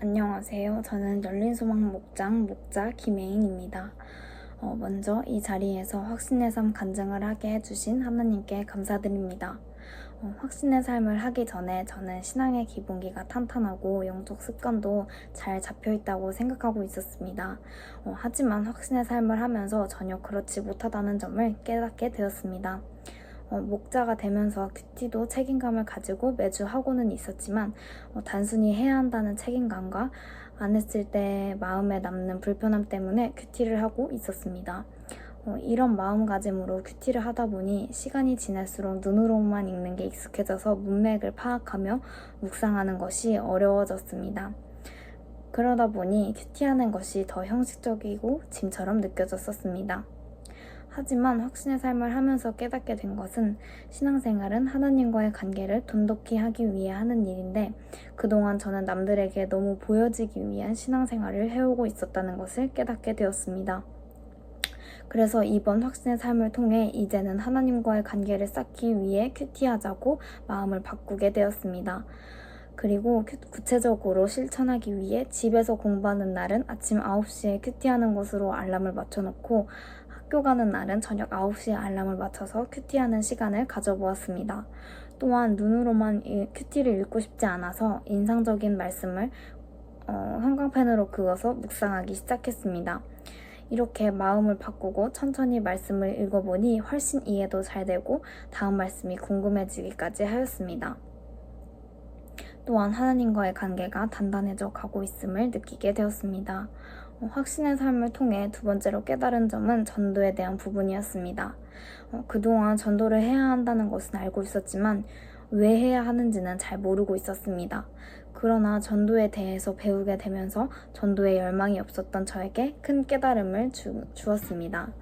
안녕하세요. 저는 열린소망 목장 목자 김혜인입니다. 먼저 이 자리에서 확신의 삶 간증을 하게 해주신 하나님께 감사드립니다. 확신의 삶을 하기 전에 저는 신앙의 기본기가 탄탄하고 영적 습관도 잘 잡혀있다고 생각하고 있었습니다. 하지만 확신의 삶을 하면서 전혀 그렇지 못하다는 점을 깨닫게 되었습니다. 목자가 되면서 큐티도 책임감을 가지고 매주 하고는 있었지만 단순히 해야 한다는 책임감과 안 했을 때 마음에 남는 불편함 때문에 큐티를 하고 있었습니다. 이런 마음가짐으로 큐티를 하다 보니 시간이 지날수록 눈으로만 읽는 게 익숙해져서 문맥을 파악하며 묵상하는 것이 어려워졌습니다. 그러다 보니 큐티하는 것이 더 형식적이고 짐처럼 느껴졌었습니다. 하지만 확신의 삶을 하면서 깨닫게 된 것은 신앙생활은 하나님과의 관계를 돈독히 하기 위해 하는 일인데 그동안 저는 남들에게 너무 보여지기 위한 신앙생활을 해오고 있었다는 것을 깨닫게 되었습니다. 그래서 이번 확신의 삶을 통해 이제는 하나님과의 관계를 쌓기 위해 큐티하자고 마음을 바꾸게 되었습니다. 그리고 구체적으로 실천하기 위해 집에서 공부하는 날은 아침 9시에 큐티하는 것으로 알람을 맞춰놓고 학교 가는 날은 저녁 9시에 알람을 맞춰서 큐티하는 시간을 가져보았습니다. 또한 눈으로만 큐티를 읽고 싶지 않아서 인상적인 말씀을 형광펜으로 그어서 묵상하기 시작했습니다. 이렇게 마음을 바꾸고 천천히 말씀을 읽어보니 훨씬 이해도 잘 되고 다음 말씀이 궁금해지기까지 하였습니다. 또한 하나님과의 관계가 단단해져 가고 있음을 느끼게 되었습니다. 확신의 삶을 통해 두 번째로 깨달은 점은 전도에 대한 부분이었습니다. 그동안 전도를 해야 한다는 것은 알고 있었지만 왜 해야 하는지는 잘 모르고 있었습니다. 그러나 전도에 대해서 배우게 되면서 전도에 열망이 없었던 저에게 큰 깨달음을 주었습니다.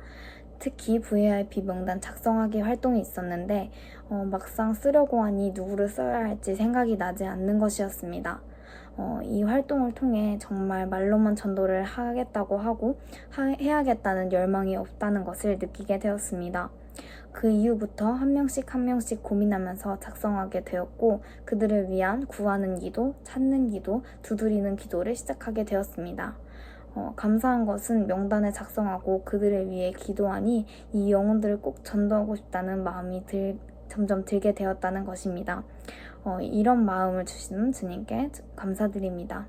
특히 VIP 명단 작성하기 활동이 있었는데 막상 쓰려고 하니 누구를 써야 할지 생각이 나지 않는 것이었습니다. 이 활동을 통해 정말 말로만 전도를 하겠다고 하고 해야겠다는 열망이 없다는 것을 느끼게 되었습니다. 그 이후부터 한 명씩 고민하면서 작성하게 되었고 그들을 위한 구하는 기도, 찾는 기도, 두드리는 기도를 시작하게 되었습니다. 감사한 것은 명단을 작성하고 그들을 위해 기도하니 이 영혼들을 꼭 전도하고 싶다는 마음이 점점 들게 되었다는 것입니다. 이런 마음을 주시는 주님께 감사드립니다.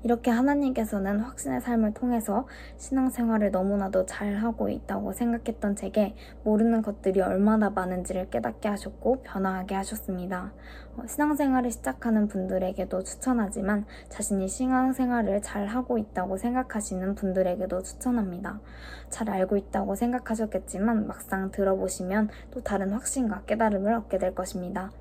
이렇게 하나님께서는 확신의 삶을 통해서 신앙생활을 너무나도 잘하고 있다고 생각했던 제게 모르는 것들이 얼마나 많은지를 깨닫게 하셨고 변화하게 하셨습니다. 신앙생활을 시작하는 분들에게도 추천하지만 자신이 신앙생활을 잘하고 있다고 생각하시는 분들에게도 추천합니다. 잘 알고 있다고 생각하셨겠지만 막상 들어보시면 또 다른 확신과 깨달음을 얻게 될 것입니다.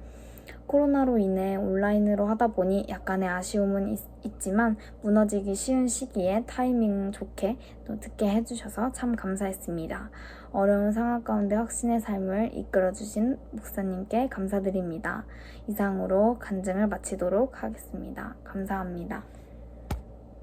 코로나로 인해 온라인으로 하다 보니 약간의 아쉬움은 있지만 무너지기 쉬운 시기에 타이밍 좋게 또 듣게 해주셔서 참 감사했습니다. 어려운 상황 가운데 확신의 삶을 이끌어주신 목사님께 감사드립니다. 이상으로 간증을 마치도록 하겠습니다. 감사합니다.